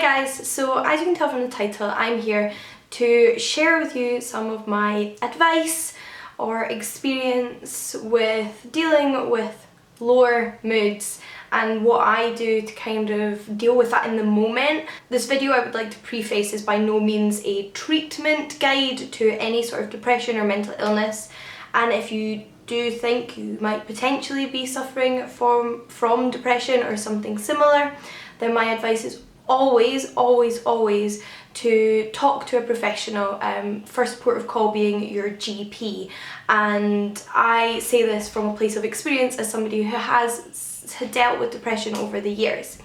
guys, so as you can tell from the title, I'm here to share with you some of my advice or experience with dealing with lower moods and what I do to kind of deal with that in the moment. This video, I would like to preface, is by no means a treatment guide to any sort of depression or mental illness, and if you do think you might potentially be suffering from depression or something similar, then my advice is always to talk to a professional, first port of call being your GP. And I say this from a place of experience as somebody who has dealt with depression over the years.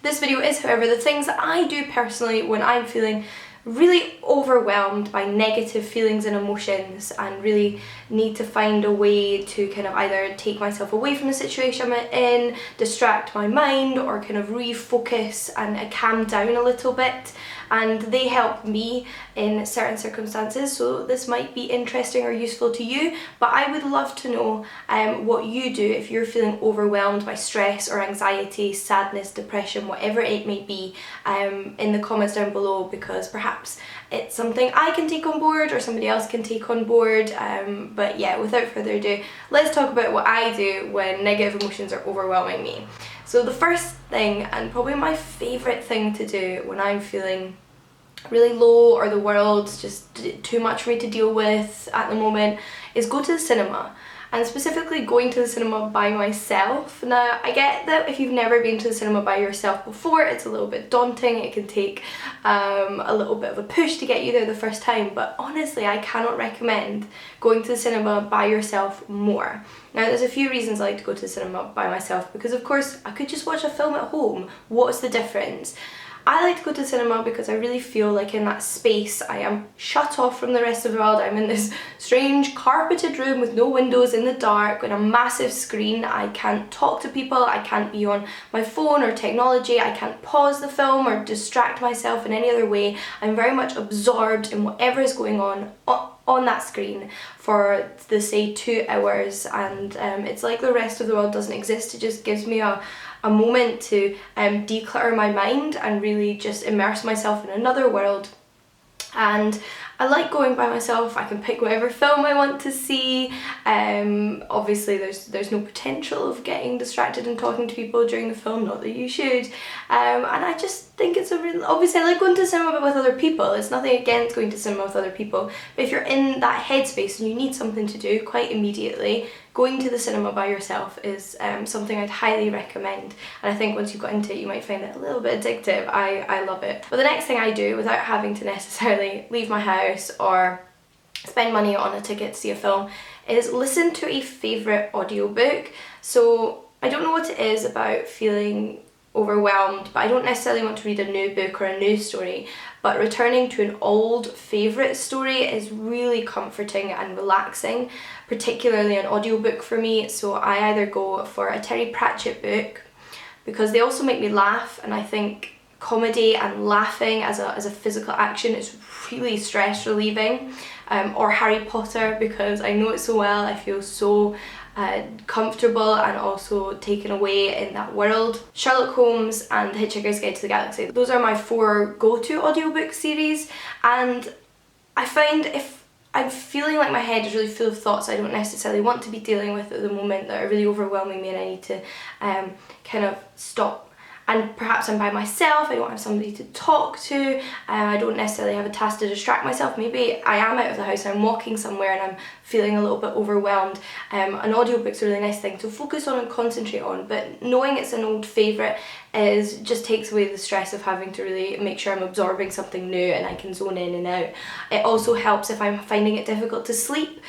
This video is, however, the things that I do personally when I'm feeling really overwhelmed by negative feelings and emotions and really need to find a way to kind of either take myself away from the situation I'm in, distract my mind, or kind of refocus and calm down a little bit. And they help me in certain circumstances, so this might be interesting or useful to you. But I would love to know what you do if you're feeling overwhelmed by stress or anxiety, sadness, depression, whatever it may be, in the comments down below, because perhaps it's something I can take on board or somebody else can take on board. But yeah, without further ado, let's talk about what I do when negative emotions are overwhelming me. So the first thing, and probably my favourite thing to do when I'm feeling really low or the world's just too much for me to deal with at the moment, is go to the cinema. And specifically going to the cinema by myself. Now, I get that if you've never been to the cinema by yourself before, it's a little bit daunting. It can take a little bit of a push to get you there the first time, but honestly, I cannot recommend going to the cinema by yourself more. Now, there's a few reasons I like to go to the cinema by myself, because of course I could just watch a film at home. What's the difference? I like to go to the cinema because I really feel like in that space I am shut off from the rest of the world. I'm in this strange carpeted room with no windows, in the dark, with a massive screen. I can't talk to people, I can't be on my phone or technology, I can't pause the film or distract myself in any other way. I'm very much absorbed in whatever is going on that screen for the, say, 2 hours, and it's like the rest of the world doesn't exist. It just gives me a moment to declutter my mind and really just immerse myself in another world. And I like going by myself. I can pick whatever film I want to see. Obviously there's no potential of getting distracted and talking to people during the film, not that you should. And I just think it's a real, obviously I like going to cinema but with other people. It's nothing against going to cinema with other people, but if you're in that headspace and you need something to do quite immediately, going to the cinema by yourself is something I'd highly recommend. And I think once you've got into it, you might find it a little bit addictive. I love it. But the next thing I do, without having to necessarily leave my house or spend money on a ticket to see a film, is listen to a favourite audiobook. So I don't know what it is about feeling overwhelmed, but I don't necessarily want to read a new book or a new story, but returning to an old favourite story is really comforting and relaxing, particularly an audiobook for me. So I either go for a Terry Pratchett book, because they also make me laugh, and I think comedy and laughing as a physical action is really stress relieving, or Harry Potter, because I know it so well. I feel so comfortable and also taken away in that world. Sherlock Holmes and The Hitchhiker's Guide to the Galaxy. Those are my 4 go-to audiobook series, and I find if I'm feeling like my head is really full of thoughts I don't necessarily want to be dealing with at the moment, that are really overwhelming me, and I need to kind of stop. And perhaps I'm by myself, I don't have somebody to talk to, I don't necessarily have a task to distract myself. Maybe I am out of the house, I'm walking somewhere and I'm feeling a little bit overwhelmed. An audiobook's a really nice thing to focus on and concentrate on, but knowing it's an old favourite just takes away the stress of having to really make sure I'm absorbing something new and I can zone in and out. It also helps if I'm finding it difficult to sleep.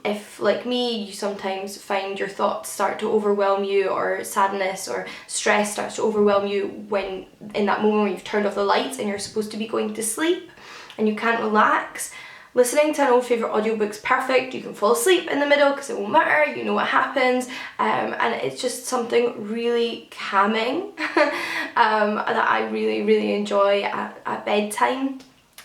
If, like me, you sometimes find your thoughts start to overwhelm you, or sadness or stress starts to overwhelm you when in that moment when you've turned off the lights and you're supposed to be going to sleep and you can't relax, listening to an old favourite audiobook's perfect. You can fall asleep in the middle because it won't matter, you know what happens, and it's just something really calming that I really enjoy at bedtime.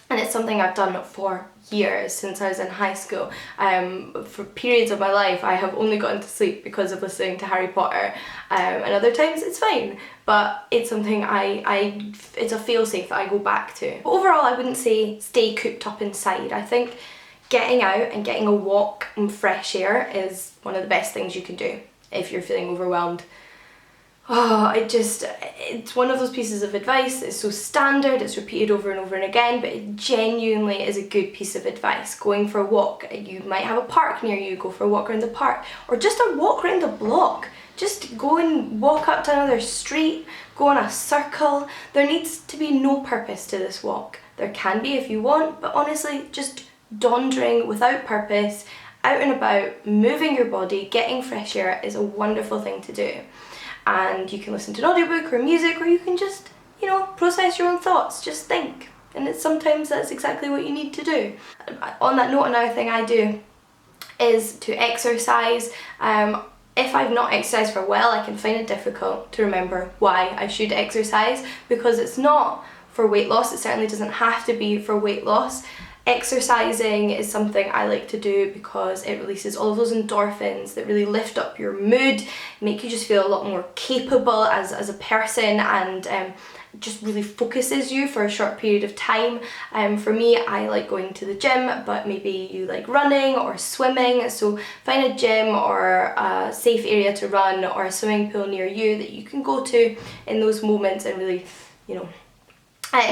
And it's something I've done for years, since I was in high school. For periods of my life I have only gotten to sleep because of listening to Harry Potter, and other times it's fine, but it's something it's a fail-safe that I go back to. But overall, I wouldn't say stay cooped up inside. I think getting out and getting a walk and fresh air is one of the best things you can do if you're feeling overwhelmed. Oh, it's one of those pieces of advice that's so standard, it's repeated over and over and again, but it genuinely is a good piece of advice. Going for a walk, you might have a park near you, go for a walk around the park, or just a walk around the block. Just go and walk up to another street, go on a circle. There needs to be no purpose to this walk. There can be if you want, but honestly, just dawdling without purpose, out and about, moving your body, getting fresh air is a wonderful thing to do. And you can listen to an audiobook or music, or you can just, process your own thoughts, just think. And sometimes that's exactly what you need to do. On that note, another thing I do is to exercise. If I've not exercised for a while, I can find it difficult to remember why I should exercise, because it's not for weight loss. It certainly doesn't have to be for weight loss. Exercising is something I like to do because it releases all of those endorphins that really lift up your mood, make you just feel a lot more capable as a person, and just really focuses you for a short period of time. For me, I like going to the gym, but maybe you like running or swimming, so find a gym or a safe area to run or a swimming pool near you that you can go to in those moments and really,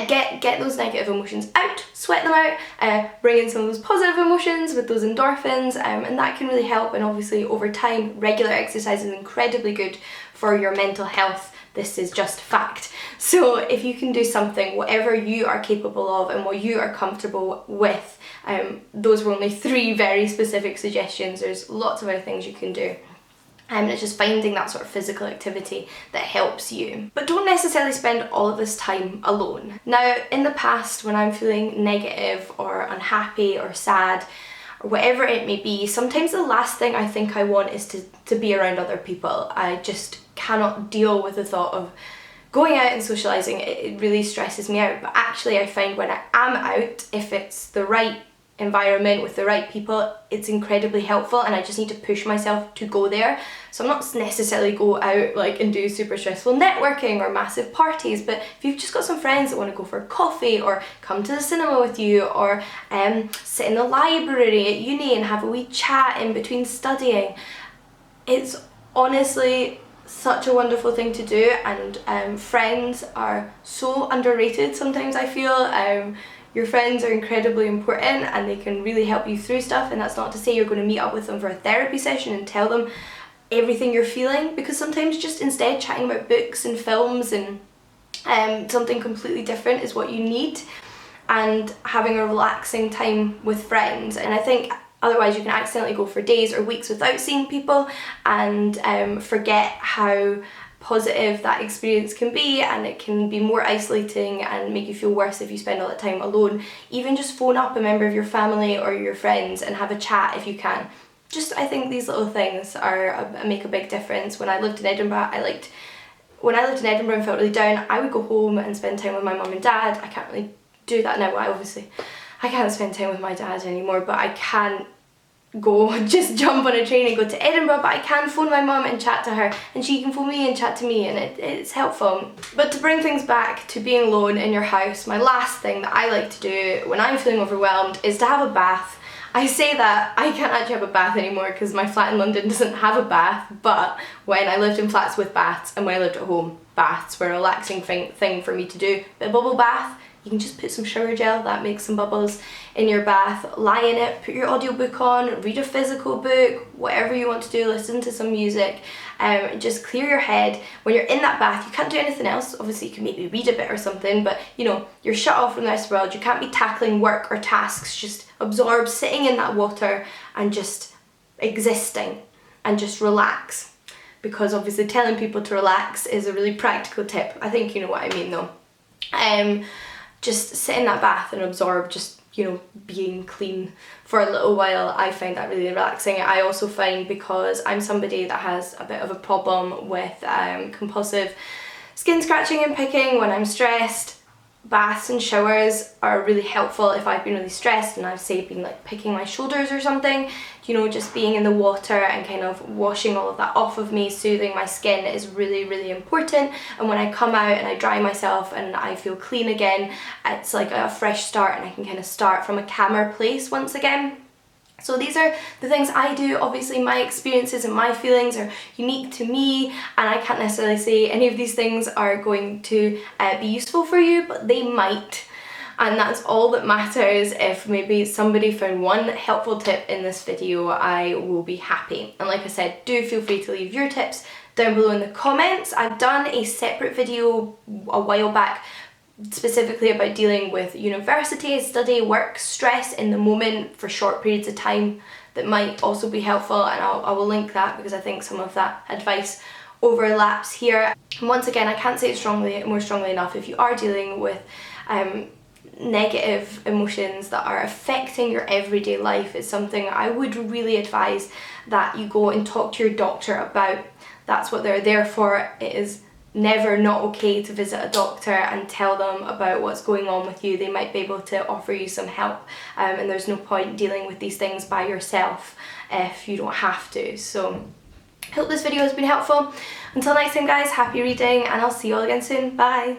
get those negative emotions out, sweat them out, bring in some of those positive emotions with those endorphins, and that can really help. And obviously over time, regular exercise is incredibly good for your mental health. This is just fact. So if you can do something, whatever you are capable of and what you are comfortable with, those were only 3 very specific suggestions. There's lots of other things you can do. And it's just finding that sort of physical activity that helps you. But don't necessarily spend all of this time alone. Now, in the past, when I'm feeling negative or unhappy or sad, or whatever it may be, sometimes the last thing I think I want is to be around other people. I just cannot deal with the thought of going out and socialising. It really stresses me out. But actually, I find when I am out, if it's the right environment with the right people, it's incredibly helpful, and I just need to push myself to go there. So I'm not necessarily go out and do super stressful networking or massive parties, but if you've just got some friends that want to go for coffee or come to the cinema with you, or sit in the library at uni and have a wee chat in between studying, it's honestly such a wonderful thing to do. And friends are so underrated sometimes, I feel. Your friends are incredibly important and they can really help you through stuff, and that's not to say you're going to meet up with them for a therapy session and tell them everything you're feeling, because sometimes just instead chatting about books and films and something completely different is what you need, and having a relaxing time with friends. And I think otherwise you can accidentally go for days or weeks without seeing people and forget how positive that experience can be, and it can be more isolating and make you feel worse if you spend all that time alone. Even just phone up a member of your family or your friends and have a chat if you can. I think these little things make a big difference. When I lived in Edinburgh, when I lived in Edinburgh and felt really down, I would go home and spend time with my mum and dad. I can't really do that now. I can't spend time with my dad anymore, but I can't go just jump on a train and go to Edinburgh, but I can phone my mum and chat to her, and she can phone me and chat to me, and it's helpful. But to bring things back to being alone in your house, my last thing that I like to do when I'm feeling overwhelmed is to have a bath. I say that I can't actually have a bath anymore because my flat in London doesn't have a bath, but when I lived in flats with baths and when I lived at home, baths were a relaxing thing for me to do. But a bubble bath, you can just put some shower gel that makes some bubbles in your bath, lie in it, put your audiobook on, read a physical book, whatever you want to do, listen to some music, just clear your head. When you're in that bath, you can't do anything else. Obviously you can maybe read a bit or something, but you're shut off from the rest of the world. You can't be tackling work or tasks. Just absorb sitting in that water and just existing and just relax. Because obviously telling people to relax is a really practical tip. I think you know what I mean though. Just sit in that bath and absorb just being clean for a little while. I find that really relaxing. I also find, because I'm somebody that has a bit of a problem with compulsive skin scratching and picking when I'm stressed, baths and showers are really helpful if I've been really stressed and I've, say, been like picking my shoulders or something. You know, just being in the water and kind of washing all of that off of me, soothing my skin is really, really important. And when I come out and I dry myself and I feel clean again, it's like a fresh start and I can kind of start from a calmer place once again. So these are the things I do. Obviously my experiences and my feelings are unique to me, and I can't necessarily say any of these things are going to be useful for you, but they might. And that's all that matters. If maybe somebody found one helpful tip in this video, I will be happy. And like I said, do feel free to leave your tips down below in the comments. I've done a separate video a while back specifically about dealing with university, study, work, stress in the moment for short periods of time that might also be helpful, and I will link that because I think some of that advice overlaps here. And once again, I can't say it more strongly enough, if you are dealing with negative emotions that are affecting your everyday life, it's something I would really advise that you go and talk to your doctor about. That's what they're there for. It is never not okay to visit a doctor and tell them about what's going on with you. They might be able to offer you some help, and there's no point dealing with these things by yourself if you don't have to. So I hope this video has been helpful. Until next time guys, happy reading, and I'll see you all again soon. Bye!